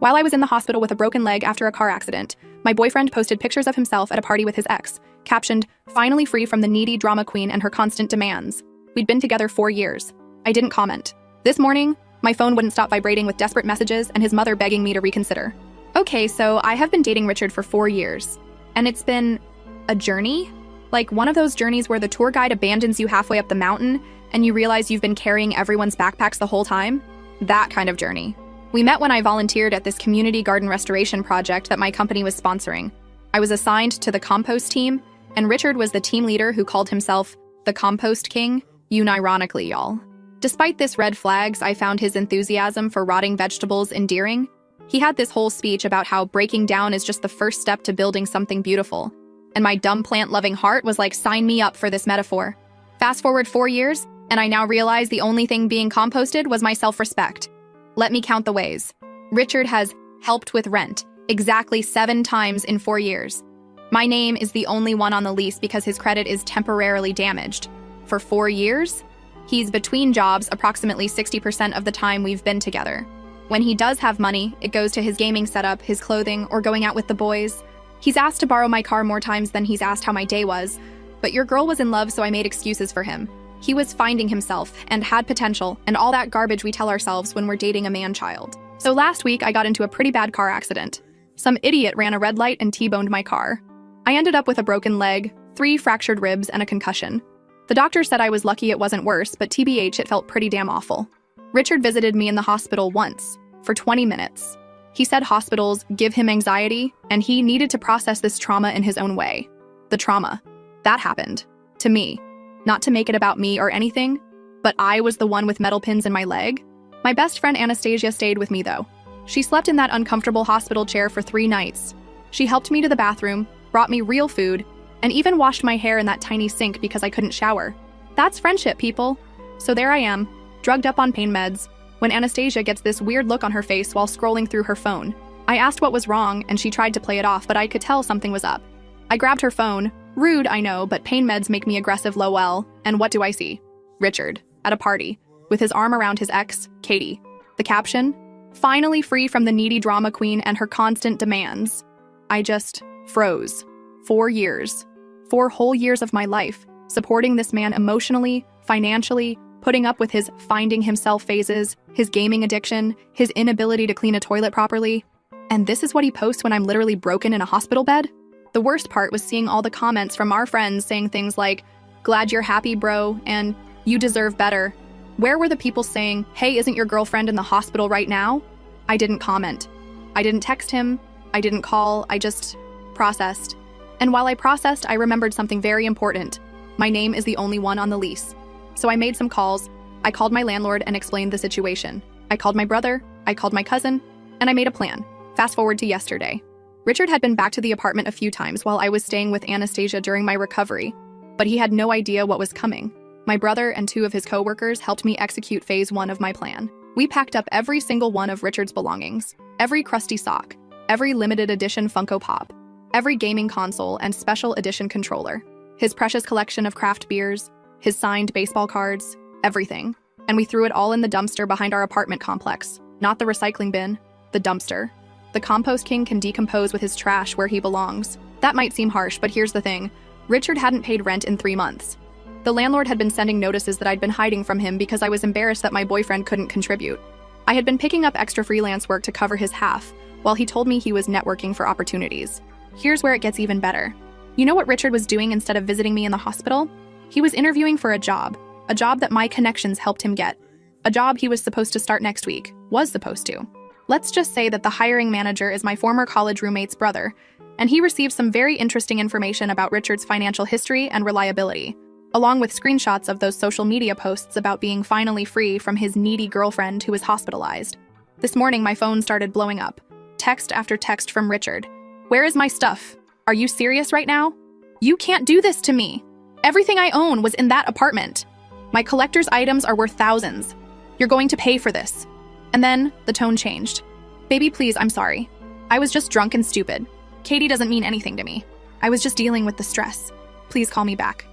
While I was in the hospital with a broken leg after a car accident, my boyfriend posted pictures of himself at a party with his ex, captioned, "Finally free from the needy drama queen and her constant demands." We'd been together 4 years. I didn't comment. This morning, my phone wouldn't stop vibrating with desperate messages and his mother begging me to reconsider. Okay, so I have been dating Richard for 4 years, and it's been a journey? Like one of those journeys where the tour guide abandons you halfway up the mountain and you realize you've been carrying everyone's backpacks the whole time? That kind of journey. We met when I volunteered at this community garden restoration project that my company was sponsoring. I was assigned to the compost team, and Richard was the team leader who called himself the Compost King, unironically, y'all. Despite this red flags, I found his enthusiasm for rotting vegetables endearing. He had this whole speech about how breaking down is just the first step to building something beautiful. And my dumb plant-loving heart was like, sign me up for this metaphor. Fast forward 4 years, and I now realize the only thing being composted was my self-respect. Let me count the ways. Richard has helped with rent exactly 7 times in 4 years. My name is the only one on the lease because his credit is temporarily damaged. For 4 years? He's between jobs approximately 60% of the time we've been together. When he does have money, it goes to his gaming setup, his clothing, or going out with the boys. He's asked to borrow my car more times than he's asked how my day was, but your girl was in love, so I made excuses for him. He was finding himself and had potential and all that garbage we tell ourselves when we're dating a man-child. So last week, I got into a pretty bad car accident. Some idiot ran a red light and T-boned my car. I ended up with a broken leg, 3 fractured ribs, and a concussion. The doctor said I was lucky it wasn't worse, but TBH, it felt pretty damn awful. Richard visited me in the hospital once, for 20 minutes. He said hospitals give him anxiety, and he needed to process this trauma in his own way. The trauma. That happened. To me. Not to make it about me or anything, but I was the one with metal pins in my leg. My best friend Anastasia stayed with me, though. She slept in that uncomfortable hospital chair for 3 nights. She helped me to the bathroom, brought me real food, and even washed my hair in that tiny sink because I couldn't shower. That's friendship, people. So there I am, drugged up on pain meds, when Anastasia gets this weird look on her face while scrolling through her phone. I asked what was wrong, and she tried to play it off, but I could tell something was up. I grabbed her phone. Rude, I know, but pain meds make me aggressive, lol. And what do I see? Richard, at a party, with his arm around his ex, Katie. The caption? Finally free from the needy drama queen and her constant demands. I just froze. 4 years. 4 whole years of my life, supporting this man emotionally, financially, putting up with his finding himself phases, his gaming addiction, his inability to clean a toilet properly. And this is what he posts when I'm literally broken in a hospital bed? The worst part was seeing all the comments from our friends saying things like, "Glad you're happy, bro," and "You deserve better." Where were the people saying, "Hey, isn't your girlfriend in the hospital right now?" I didn't comment. I didn't text him. I didn't call. I just processed. And while I processed, I remembered something very important. My name is the only one on the lease. So I made some calls. I called my landlord and explained the situation. I called my brother, I called my cousin, and I made a plan. Fast forward to yesterday. Richard had been back to the apartment a few times while I was staying with Anastasia during my recovery, but he had no idea what was coming. My brother and 2 of his coworkers helped me execute phase 1 of my plan. We packed up every single one of Richard's belongings, every crusty sock, every limited edition Funko Pop, every gaming console and special edition controller, his precious collection of craft beers, his signed baseball cards, everything. And we threw it all in the dumpster behind our apartment complex, not the recycling bin, the dumpster. The compost king can decompose with his trash where he belongs. That might seem harsh, but here's the thing. Richard hadn't paid rent in 3 months. The landlord had been sending notices that I'd been hiding from him because I was embarrassed that my boyfriend couldn't contribute. I had been picking up extra freelance work to cover his half, while he told me he was networking for opportunities. Here's where it gets even better. You know what Richard was doing instead of visiting me in the hospital? He was interviewing for a job that my connections helped him get. A job he was supposed to start next week, was supposed to. Let's just say that the hiring manager is my former college roommate's brother, and he received some very interesting information about Richard's financial history and reliability, along with screenshots of those social media posts about being finally free from his needy girlfriend who was hospitalized. This morning, my phone started blowing up. Text after text from Richard. "Where is my stuff? Are you serious right now? You can't do this to me. Everything I own was in that apartment. My collector's items are worth thousands. You're going to pay for this." And then the tone changed. "Baby, please, I'm sorry. I was just drunk and stupid. Katie doesn't mean anything to me. I was just dealing with the stress. Please call me back.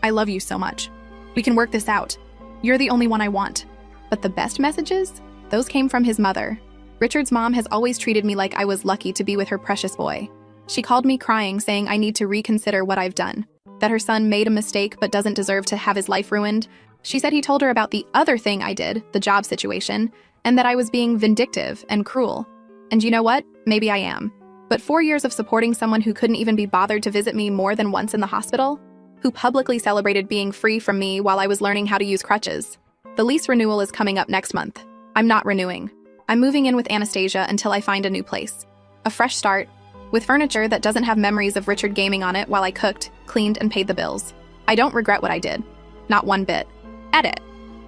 I love you so much. We can work this out. You're the only one I want." But the best messages? Those came from his mother. Richard's mom has always treated me like I was lucky to be with her precious boy. She called me crying, saying I need to reconsider what I've done, that her son made a mistake but doesn't deserve to have his life ruined. She said he told her about the other thing I did, the job situation, and that I was being vindictive and cruel. And you know what? Maybe I am. But 4 years of supporting someone who couldn't even be bothered to visit me more than once in the hospital? Who publicly celebrated being free from me while I was learning how to use crutches? The lease renewal is coming up next month. I'm not renewing. I'm moving in with Anastasia until I find a new place. A fresh start, with furniture that doesn't have memories of Richard gaming on it while I cooked, cleaned, and paid the bills. I don't regret what I did. Not one bit. Edit.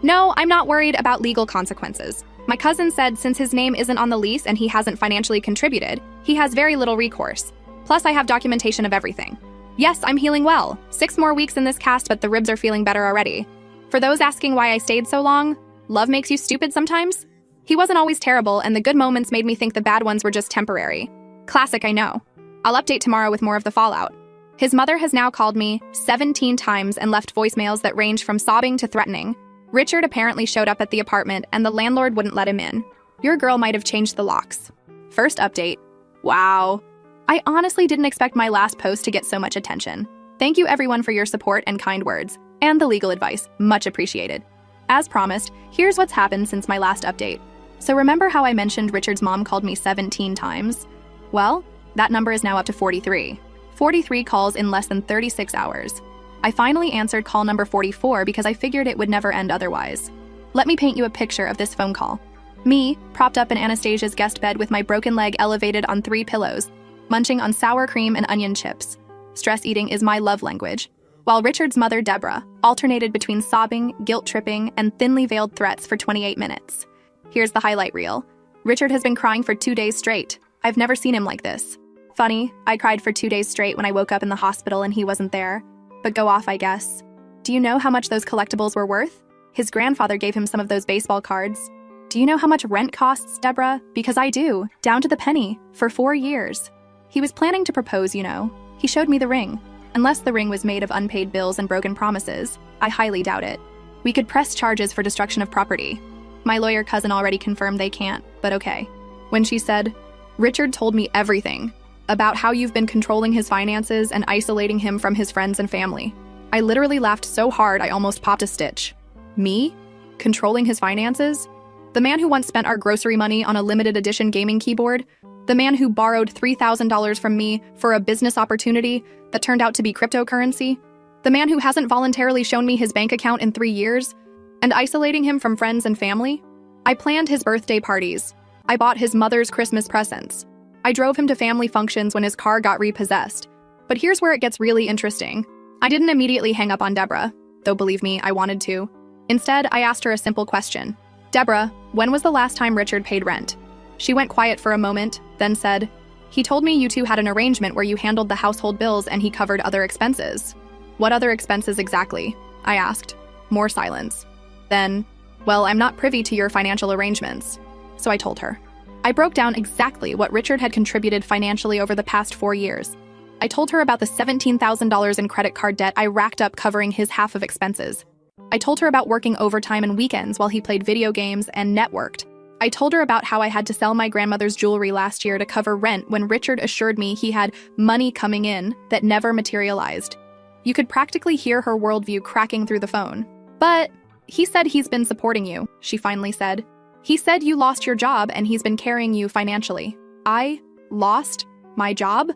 No, I'm not worried about legal consequences. My cousin said since his name isn't on the lease and he hasn't financially contributed, he has very little recourse. Plus, I have documentation of everything. Yes, I'm healing well. 6 more weeks in this cast, but the ribs are feeling better already. For those asking why I stayed so long, love makes you stupid sometimes? He wasn't always terrible, and the good moments made me think the bad ones were just temporary. Classic, I know. I'll update tomorrow with more of the fallout. His mother has now called me 17 times and left voicemails that range from sobbing to threatening. Richard apparently showed up at the apartment and the landlord wouldn't let him in. Your girl might have changed the locks. First update. Wow. I honestly didn't expect my last post to get so much attention. Thank you everyone for your support and kind words, and the legal advice, much appreciated. As promised, here's what's happened since my last update. So remember how I mentioned Richard's mom called me 17 times? Well, that number is now up to 43. 43 calls in less than 36 hours. I finally answered call number 44 because I figured it would never end otherwise. Let me paint you a picture of this phone call. Me, propped up in Anastasia's guest bed with my broken leg elevated on 3 pillows, munching on sour cream and onion chips. Stress eating is my love language. While Richard's mother, Deborah, alternated between sobbing, guilt-tripping, and thinly veiled threats for 28 minutes. Here's the highlight reel. Richard has been crying for 2 days straight. I've never seen him like this. Funny, I cried for 2 days straight when I woke up in the hospital and he wasn't there. But go off, I guess. Do you know how much those collectibles were worth? His grandfather gave him some of those baseball cards. Do you know how much rent costs, Deborah? Because I do, down to the penny, for 4 years. He was planning to propose, you know. He showed me the ring. Unless the ring was made of unpaid bills and broken promises, I highly doubt it. We could press charges for destruction of property. My lawyer cousin already confirmed they can't, but okay. When she said, Richard told me everything about how you've been controlling his finances and isolating him from his friends and family. I literally laughed so hard I almost popped a stitch. Me? Controlling his finances? The man who once spent our grocery money on a limited edition gaming keyboard? The man who borrowed $3,000 from me for a business opportunity that turned out to be cryptocurrency? The man who hasn't voluntarily shown me his bank account in 3 years? And isolating him from friends and family? I planned his birthday parties. I bought his mother's Christmas presents. I drove him to family functions when his car got repossessed. But here's where it gets really interesting. I didn't immediately hang up on Deborah, though believe me, I wanted to. Instead, I asked her a simple question. Deborah, when was the last time Richard paid rent? She went quiet for a moment, then said, he told me you two had an arrangement where you handled the household bills and he covered other expenses. What other expenses exactly? I asked. More silence. Then, well, I'm not privy to your financial arrangements. So I told her. I broke down exactly what Richard had contributed financially over the past 4 years. I told her about the $17,000 in credit card debt I racked up covering his half of expenses. I told her about working overtime and weekends while he played video games and networked. I told her about how I had to sell my grandmother's jewelry last year to cover rent when Richard assured me he had money coming in that never materialized. You could practically hear her worldview cracking through the phone. But he said he's been supporting you, she finally said. He said you lost your job and he's been carrying you financially. I lost my job?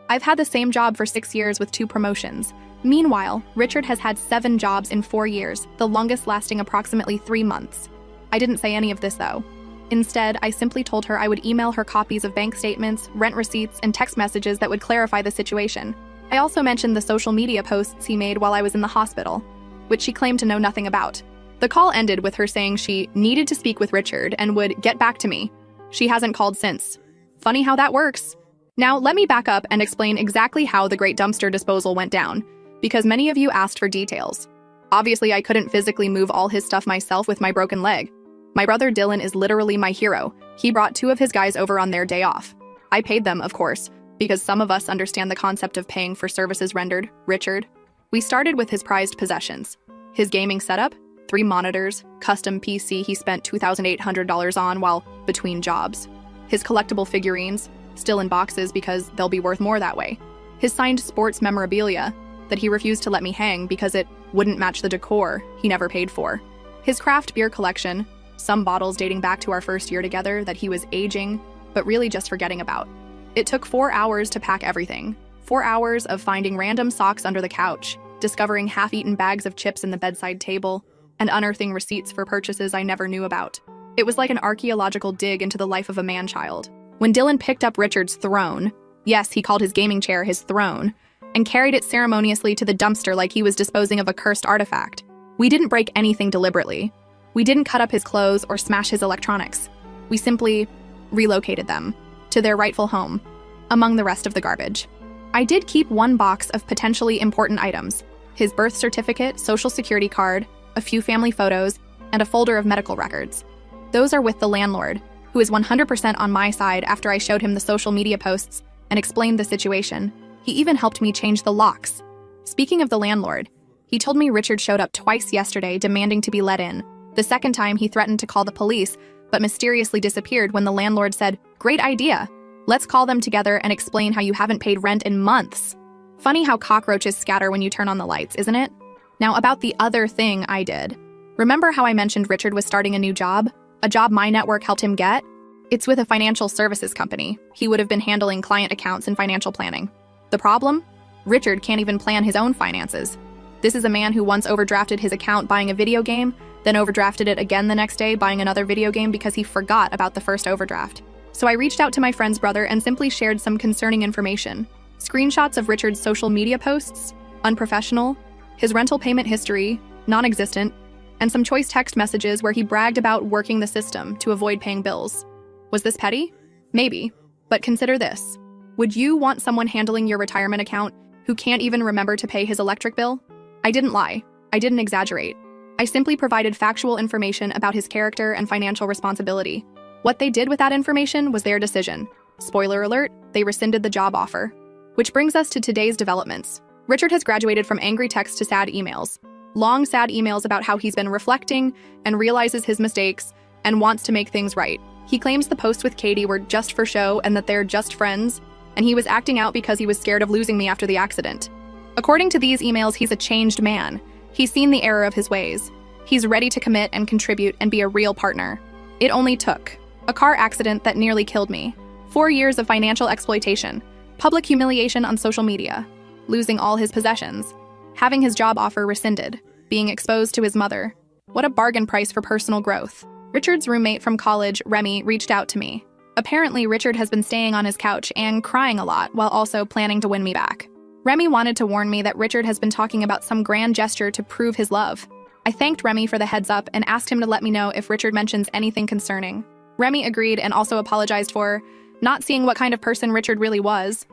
I've had the same job for 6 years with 2 promotions. Meanwhile, Richard has had 7 jobs in 4 years, the longest lasting approximately 3 months. I didn't say any of this though. Instead, I simply told her I would email her copies of bank statements, rent receipts, and text messages that would clarify the situation. I also mentioned the social media posts he made while I was in the hospital, which she claimed to know nothing about. The call ended with her saying she needed to speak with Richard and would get back to me. She hasn't called since. Funny how that works. Now, let me back up and explain exactly how the great dumpster disposal went down, because many of you asked for details. Obviously, I couldn't physically move all his stuff myself with my broken leg. My brother Dylan is literally my hero. He brought 2 of his guys over on their day off. I paid them, of course, because some of us understand the concept of paying for services rendered. Richard. We started with his prized possessions. His gaming setup, 3 monitors, custom PC he spent $2,800 on while between jobs. his collectible figurines, still in boxes because they'll be worth more that way, his signed sports memorabilia that he refused to let me hang because it wouldn't match the decor he never paid for, his craft beer collection, some bottles dating back to our first year together that he was aging, but really just forgetting about. It took 4 hours to pack everything. 4 hours of finding random socks under the couch, discovering half-eaten bags of chips in the bedside table, and unearthing receipts for purchases I never knew about. It was like an archaeological dig into the life of a man-child. When Dylan picked up Richard's throne, yes, he called his gaming chair his throne, and carried it ceremoniously to the dumpster like he was disposing of a cursed artifact, we didn't break anything deliberately. We didn't cut up his clothes or smash his electronics. We simply relocated them to their rightful home, among the rest of the garbage. I did keep one box of potentially important items: his birth certificate, social security card, a few family photos, and a folder of medical records. Those are with the landlord, who is 100% on my side after I showed him the social media posts and explained the situation. He even helped me change the locks. Speaking of the landlord, he told me Richard showed up twice yesterday demanding to be let in. The second time, he threatened to call the police, but mysteriously disappeared when the landlord said, "Great idea. Let's call them together and explain how you haven't paid rent in months." Funny how cockroaches scatter when you turn on the lights, isn't it? Now about the other thing I did. Remember how I mentioned Richard was starting a new job? A job my network helped him get? It's with a financial services company. He would have been handling client accounts and financial planning. The problem? Richard can't even plan his own finances. This is a man who once overdrafted his account buying a video game, then overdrafted it again the next day buying another video game because he forgot about the first overdraft. So I reached out to my friend's brother and simply shared some concerning information. Screenshots of Richard's social media posts, unprofessional, his rental payment history, non-existent, and some choice text messages where he bragged about working the system to avoid paying bills. Was this petty? Maybe. But consider this. Would you want someone handling your retirement account who can't even remember to pay his electric bill? I didn't lie. I didn't exaggerate. I simply provided factual information about his character and financial responsibility. What they did with that information was their decision. Spoiler alert, they rescinded the job offer. Which brings us to today's developments. Richard has graduated from angry texts to sad emails. Long, sad emails about how he's been reflecting and realizes his mistakes and wants to make things right. He claims the posts with Katie were just for show and that they're just friends, and he was acting out because he was scared of losing me after the accident. According to these emails, he's a changed man. He's seen the error of his ways. He's ready to commit and contribute and be a real partner. It only took a car accident that nearly killed me, 4 years of financial exploitation, public humiliation on social media, losing all his possessions, having his job offer rescinded, being exposed to his mother. What a bargain price for personal growth. Richard's roommate from college, Remy, reached out to me. Apparently, Richard has been staying on his couch and crying a lot while also planning to win me back. Remy wanted to warn me that Richard has been talking about some grand gesture to prove his love. I thanked Remy for the heads up and asked him to let me know if Richard mentions anything concerning. Remy agreed and also apologized for not seeing what kind of person Richard really was.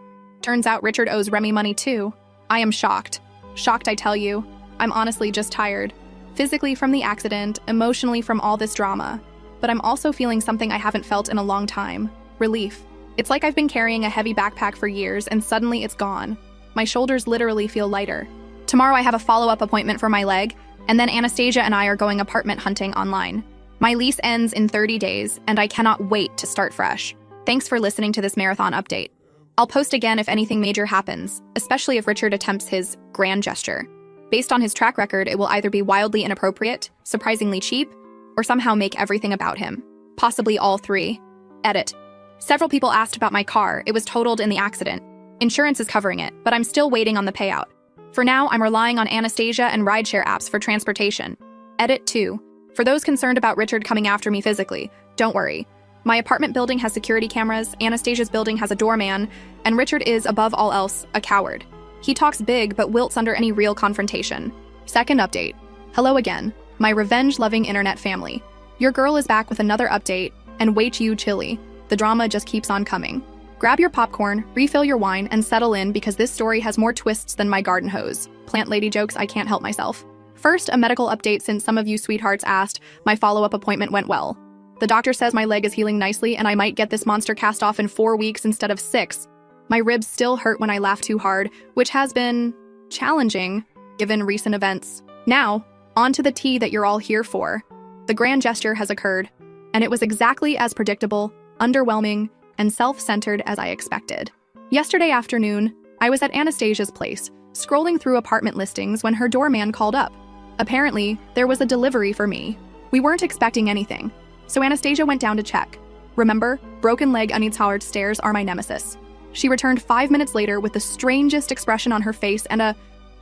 Turns out Richard owes Remy money too. I am shocked. Shocked, I tell you. I'm honestly just tired. Physically from the accident, emotionally from all this drama. But I'm also feeling something I haven't felt in a long time. Relief. It's like I've been carrying a heavy backpack for years and suddenly it's gone. My shoulders literally feel lighter. Tomorrow I have a follow-up appointment for my leg, and then Anastasia and I are going apartment hunting online. My lease ends in 30 days, and I cannot wait to start fresh. Thanks for listening to this marathon update. I'll post again if anything major happens, especially if Richard attempts his grand gesture. Based on his track record, it will either be wildly inappropriate, surprisingly cheap, or somehow make everything about him. Possibly all three. Edit. Several people asked about my car. It was totaled in the accident. Insurance is covering it, but I'm still waiting on the payout. For now, I'm relying on Anastasia and rideshare apps for transportation. Edit 2. For those concerned about Richard coming after me physically, don't worry. My apartment building has security cameras, Anastasia's building has a doorman, and Richard is, above all else, a coward. He talks big but wilts under any real confrontation. Second update. Hello again, my revenge-loving internet family. Your girl is back with another update, and wait you chilly. The drama just keeps on coming. Grab your popcorn, refill your wine, and settle in because this story has more twists than my garden hose. Plant lady jokes, I can't help myself. First, a medical update since some of you sweethearts asked. My follow-up appointment went well. The doctor says my leg is healing nicely and I might get this monster cast off in 4 weeks instead of 6. My ribs still hurt when I laugh too hard, which has been challenging given recent events. Now, on to the tea that you're all here for. The grand gesture has occurred, and it was exactly as predictable underwhelming, and self-centered as I expected. Yesterday afternoon, I was at Anastasia's place, scrolling through apartment listings when her doorman called up. Apparently, there was a delivery for me. We weren't expecting anything, so Anastasia went down to check. Remember, broken leg untowered stairs are my nemesis. She returned 5 minutes later with the strangest expression on her face and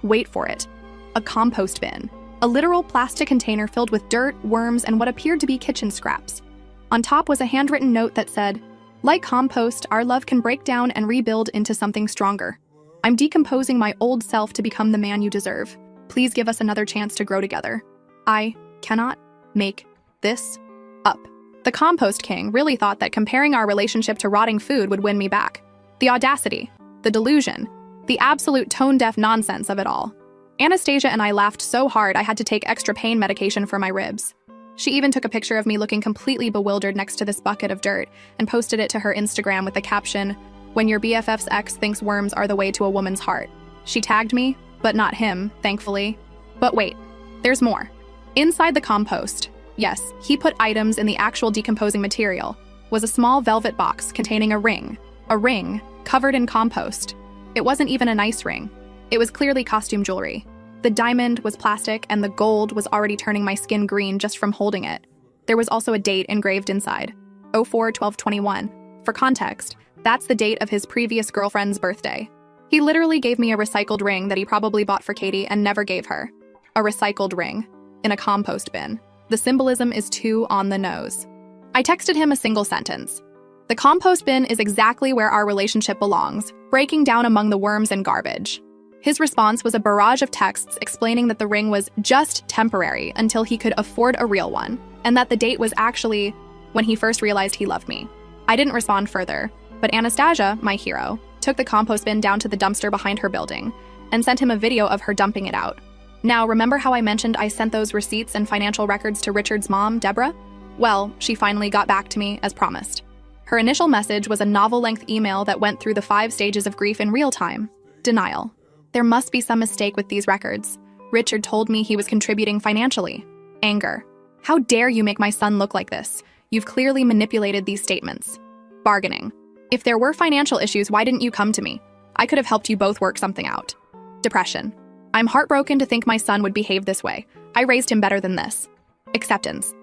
wait for it, a compost bin. A literal plastic container filled with dirt, worms, and what appeared to be kitchen scraps. On top was a handwritten note that said, "Like compost, our love can break down and rebuild into something stronger. I'm decomposing my old self to become the man you deserve. Please give us another chance to grow together. I cannot make this up." The compost king really thought that comparing our relationship to rotting food would win me back. The audacity, the delusion, the absolute tone-deaf nonsense of it all. Anastasia and I laughed so hard I had to take extra pain medication for my ribs. She even took a picture of me looking completely bewildered next to this bucket of dirt and posted it to her Instagram with the caption, "When your BFF's ex thinks worms are the way to a woman's heart." She tagged me, but not him, thankfully. But wait, there's more. Inside the compost, yes, he put items in the actual decomposing material, was a small velvet box containing a ring covered in compost. It wasn't even a nice ring. It was clearly costume jewelry. The diamond was plastic and the gold was already turning my skin green just from holding it. There was also a date engraved inside, 04/12/21. For context, that's the date of his previous girlfriend's birthday. He literally gave me a recycled ring that he probably bought for Katie and never gave her. A recycled ring in a compost bin. The symbolism is too on the nose. I texted him a single sentence. "The compost bin is exactly where our relationship belongs, breaking down among the worms and garbage." His response was a barrage of texts explaining that the ring was just temporary until he could afford a real one, and that the date was actually when he first realized he loved me. I didn't respond further, but Anastasia, my hero, took the compost bin down to the dumpster behind her building and sent him a video of her dumping it out. Now, remember how I mentioned I sent those receipts and financial records to Richard's mom, Deborah? Well, she finally got back to me as promised. Her initial message was a novel-length email that went through the 5 stages of grief in real time. Denial. There must be some mistake with these records. Richard told me he was contributing financially. Anger. How dare you make my son look like this? You've clearly manipulated these statements. Bargaining. If there were financial issues, why didn't you come to me? I could have helped you both work something out. Depression. I'm heartbroken to think my son would behave this way. I raised him better than this. Acceptance.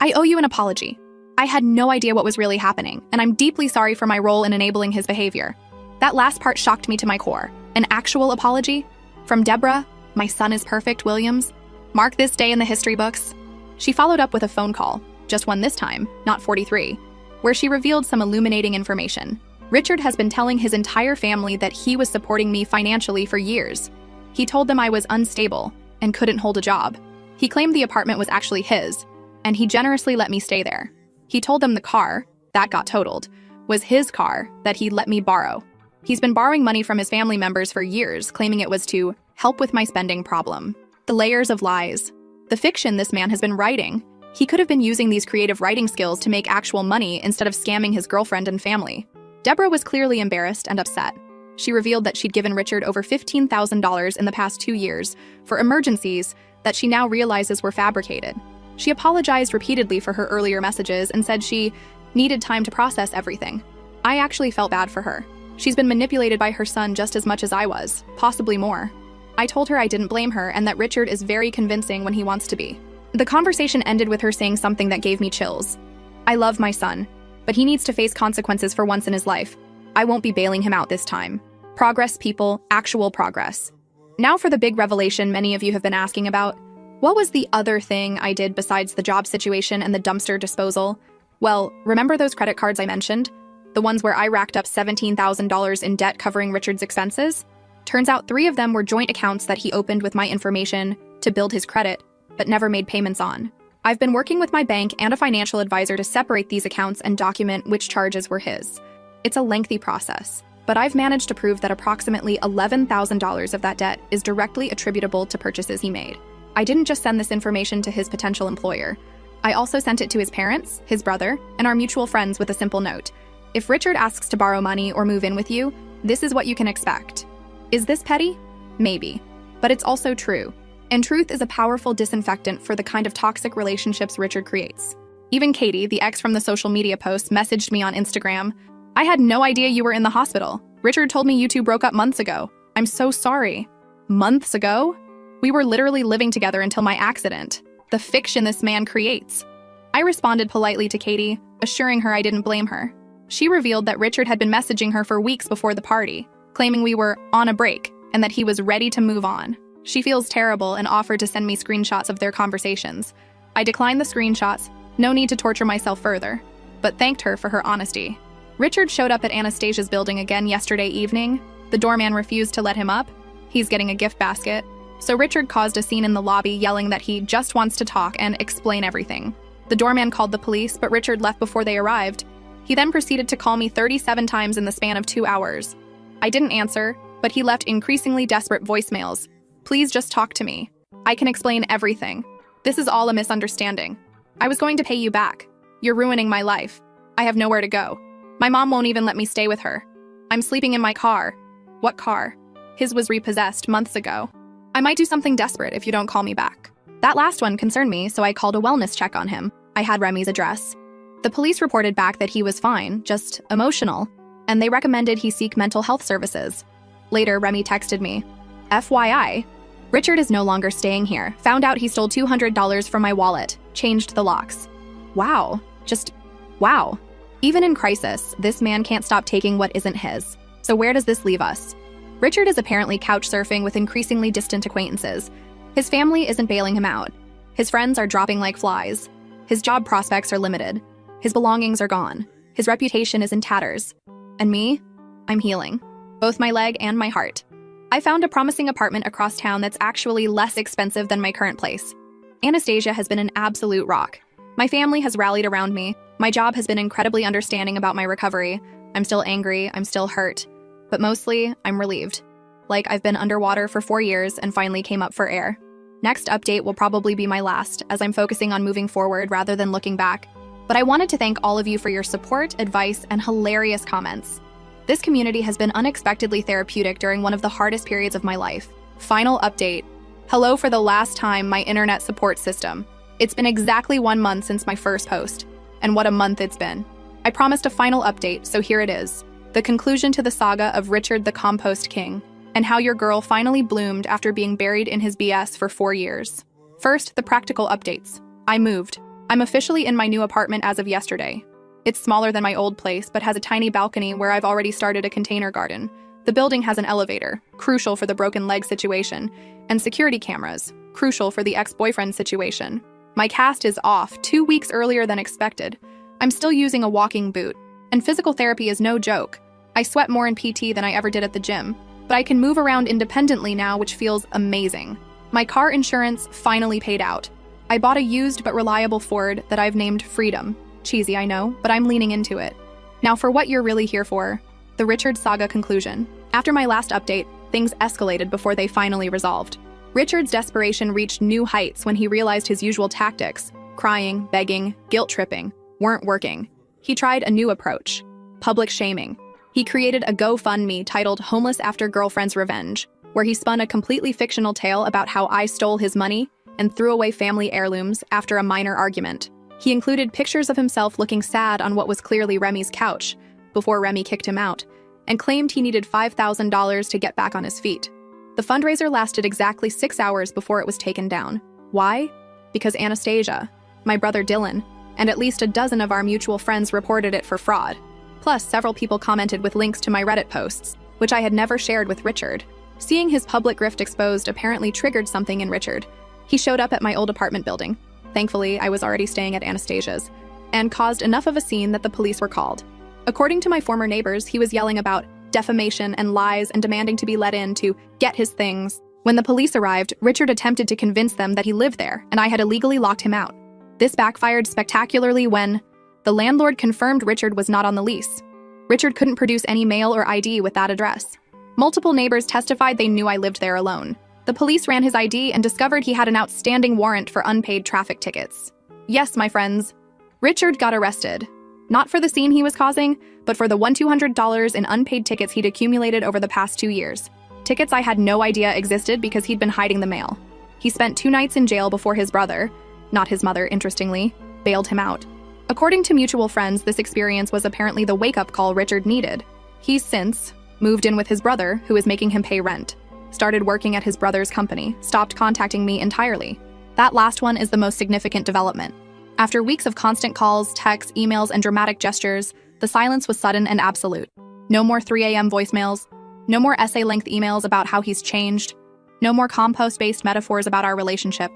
I owe you an apology. I had no idea what was really happening, and I'm deeply sorry for my role in enabling his behavior. That last part shocked me to my core. An actual apology? From Deborah, my son is perfect, Williams. Mark this day in the history books. She followed up with a phone call, just one this time, not 43, where she revealed some illuminating information. Richard has been telling his entire family that he was supporting me financially for years. He told them I was unstable and couldn't hold a job. He claimed the apartment was actually his, and he generously let me stay there. He told them the car, that got totaled, was his car that he let me borrow. He's been borrowing money from his family members for years, claiming it was to help with my spending problem. The layers of lies. The fiction this man has been writing. He could have been using these creative writing skills to make actual money instead of scamming his girlfriend and family. Deborah was clearly embarrassed and upset. She revealed that she'd given Richard over $15,000 in the past 2 years for emergencies that she now realizes were fabricated. She apologized repeatedly for her earlier messages and said she needed time to process everything. I actually felt bad for her. She's been manipulated by her son just as much as I was, possibly more. I told her I didn't blame her and that Richard is very convincing when he wants to be. The conversation ended with her saying something that gave me chills. I love my son, but he needs to face consequences for once in his life. I won't be bailing him out this time. Progress, people, actual progress. Now for the big revelation many of you have been asking about. What was the other thing I did besides the job situation and the dumpster disposal? Well, remember those credit cards I mentioned? The ones where I racked up $17,000 in debt covering Richard's expenses? Turns out 3 of them were joint accounts that he opened with my information to build his credit, but never made payments on. I've been working with my bank and a financial advisor to separate these accounts and document which charges were his. It's a lengthy process, but I've managed to prove that approximately $11,000 of that debt is directly attributable to purchases he made. I didn't just send this information to his potential employer. I also sent it to his parents, his brother, and our mutual friends with a simple note. If Richard asks to borrow money or move in with you, this is what you can expect. Is this petty? Maybe. But it's also true. And truth is a powerful disinfectant for the kind of toxic relationships Richard creates. Even Katie, the ex from the social media post, messaged me on Instagram. I had no idea you were in the hospital. Richard told me you two broke up months ago. I'm so sorry. Months ago? We were literally living together until my accident. The fiction this man creates. I responded politely to Katie, assuring her I didn't blame her. She revealed that Richard had been messaging her for weeks before the party, claiming we were on a break and that he was ready to move on. She feels terrible and offered to send me screenshots of their conversations. I declined the screenshots, no need to torture myself further, but thanked her for her honesty. Richard showed up at Anastasia's building again yesterday evening. The doorman refused to let him up. He's getting a gift basket. So Richard caused a scene in the lobby, yelling that he just wants to talk and explain everything. The doorman called the police, but Richard left before they arrived. He then proceeded to call me 37 times in the span of 2 hours. I didn't answer, but he left increasingly desperate voicemails. Please just talk to me. I can explain everything. This is all a misunderstanding. I was going to pay you back. You're ruining my life. I have nowhere to go. My mom won't even let me stay with her. I'm sleeping in my car. What car? His was repossessed months ago. I might do something desperate if you don't call me back. That last one concerned me, so I called a wellness check on him. I had Remy's address. The police reported back that he was fine, just emotional, and they recommended he seek mental health services. Later, Remy texted me, FYI, Richard is no longer staying here. Found out he stole $200 from my wallet. Changed the locks. Wow. Just wow. Even in crisis, this man can't stop taking what isn't his. So where does this leave us? Richard is apparently couch surfing with increasingly distant acquaintances. His family isn't bailing him out. His friends are dropping like flies. His job prospects are limited. His belongings are gone. His reputation is in tatters. And me? I'm healing. Both my leg and my heart. I found a promising apartment across town that's actually less expensive than my current place. Anastasia has been an absolute rock. My family has rallied around me. My job has been incredibly understanding about my recovery. I'm still angry, I'm still hurt. But mostly, I'm relieved. Like I've been underwater for 4 years and finally came up for air. Next update will probably be my last, as I'm focusing on moving forward rather than looking back. But I wanted to thank all of you for your support, advice, and hilarious comments. This community has been unexpectedly therapeutic during one of the hardest periods of my life. Final update. Hello for the last time, my internet support system. It's been exactly 1 month since my first post, and what a month it's been. I promised a final update, so here it is. The conclusion to the saga of Richard the Compost King, and how your girl finally bloomed after being buried in his BS for 4 years. First, the practical updates. I moved. I'm officially in my new apartment as of yesterday. It's smaller than my old place, but has a tiny balcony where I've already started a container garden. The building has an elevator, crucial for the broken leg situation, and security cameras, crucial for the ex-boyfriend situation. My cast is off 2 weeks earlier than expected. I'm still using a walking boot, and physical therapy is no joke. I sweat more in PT than I ever did at the gym, but I can move around independently now, which feels amazing. My car insurance finally paid out. I bought a used but reliable Ford that I've named Freedom. Cheesy, I know, but I'm leaning into it. Now for what you're really here for, the Richard saga conclusion. After my last update, things escalated before they finally resolved. Richard's desperation reached new heights when he realized his usual tactics, crying, begging, guilt-tripping, weren't working. He tried a new approach, public shaming. He created a GoFundMe titled Homeless After Girlfriend's Revenge, where he spun a completely fictional tale about how I stole his money and threw away family heirlooms after a minor argument. He included pictures of himself looking sad on what was clearly Remy's couch, before Remy kicked him out, and claimed he needed $5,000 to get back on his feet. The fundraiser lasted exactly 6 hours before it was taken down. Why? Because Anastasia, my brother Dylan, and at least a dozen of our mutual friends reported it for fraud. Plus, several people commented with links to my Reddit posts, which I had never shared with Richard. Seeing his public grift exposed apparently triggered something in Richard. He showed up at my old apartment building. Thankfully, I was already staying at Anastasia's, and caused enough of a scene that the police were called. According to my former neighbors, he was yelling about defamation and lies and demanding to be let in to get his things. When the police arrived, Richard attempted to convince them that he lived there and I had illegally locked him out. This backfired spectacularly when the landlord confirmed Richard was not on the lease. Richard couldn't produce any mail or ID with that address. Multiple neighbors testified they knew I lived there alone. The police ran his ID and discovered he had an outstanding warrant for unpaid traffic tickets. Yes, my friends, Richard got arrested. Not for the scene he was causing, but for the $200 in unpaid tickets he'd accumulated over the past 2 years. Tickets I had no idea existed because he'd been hiding the mail. He spent 2 nights in jail before his brother, not his mother, interestingly, bailed him out. According to mutual friends, this experience was apparently the wake-up call Richard needed. He's since moved in with his brother, who is making him pay rent, started working at his brother's company, stopped contacting me entirely. That last one is the most significant development. After weeks of constant calls, texts, emails, and dramatic gestures, the silence was sudden and absolute. No more 3 a.m. voicemails, no more essay-length emails about how he's changed, no more compost-based metaphors about our relationship.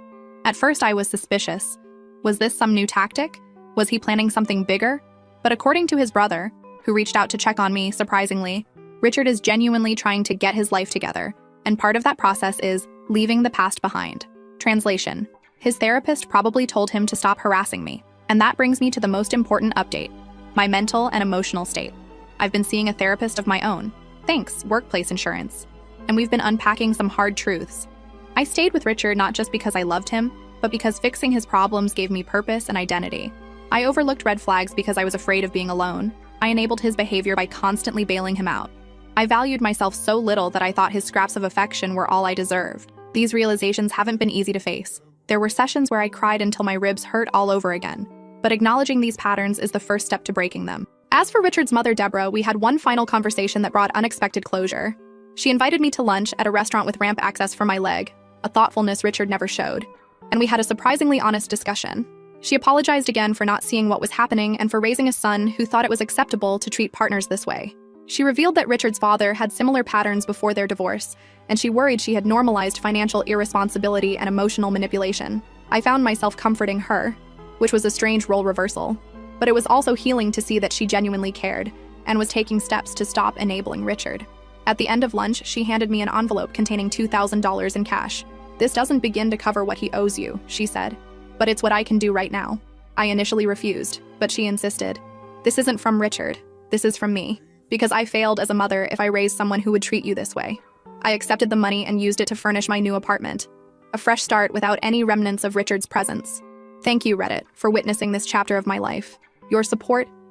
At first, I was suspicious. Was this some new tactic? Was he planning something bigger? But according to his brother, who reached out to check on me, surprisingly, Richard is genuinely trying to get his life together, and part of that process is leaving the past behind. Translation: his therapist probably told him to stop harassing me. And that brings me to the most important update: my mental and emotional state. I've been seeing a therapist of my own. Thanks, workplace insurance. And we've been unpacking some hard truths. I stayed with Richard not just because I loved him, but because fixing his problems gave me purpose and identity. I overlooked red flags because I was afraid of being alone. I enabled his behavior by constantly bailing him out. I valued myself so little that I thought his scraps of affection were all I deserved. These realizations haven't been easy to face. There were sessions where I cried until my ribs hurt all over again. But acknowledging these patterns is the first step to breaking them. As for Richard's mother, Deborah, we had one final conversation that brought unexpected closure. She invited me to lunch at a restaurant with ramp access for my leg, a thoughtfulness Richard never showed. And we had a surprisingly honest discussion. She apologized again for not seeing what was happening and for raising a son who thought it was acceptable to treat partners this way. She revealed that Richard's father had similar patterns before their divorce, and she worried she had normalized financial irresponsibility and emotional manipulation. I found myself comforting her, which was a strange role reversal. But it was also healing to see that she genuinely cared and was taking steps to stop enabling Richard. At the end of lunch, she handed me an envelope containing $2,000 in cash. "This doesn't begin to cover what he owes you," she said, "but it's what I can do right now." I initially refused, but she insisted. "This isn't from Richard. This is from me. Because I failed as a mother if I raised someone who would treat you this way." I accepted the money and used it to furnish my new apartment. A fresh start without any remnants of Richard's presence. Thank you, Reddit, for witnessing this chapter of my life. Your support,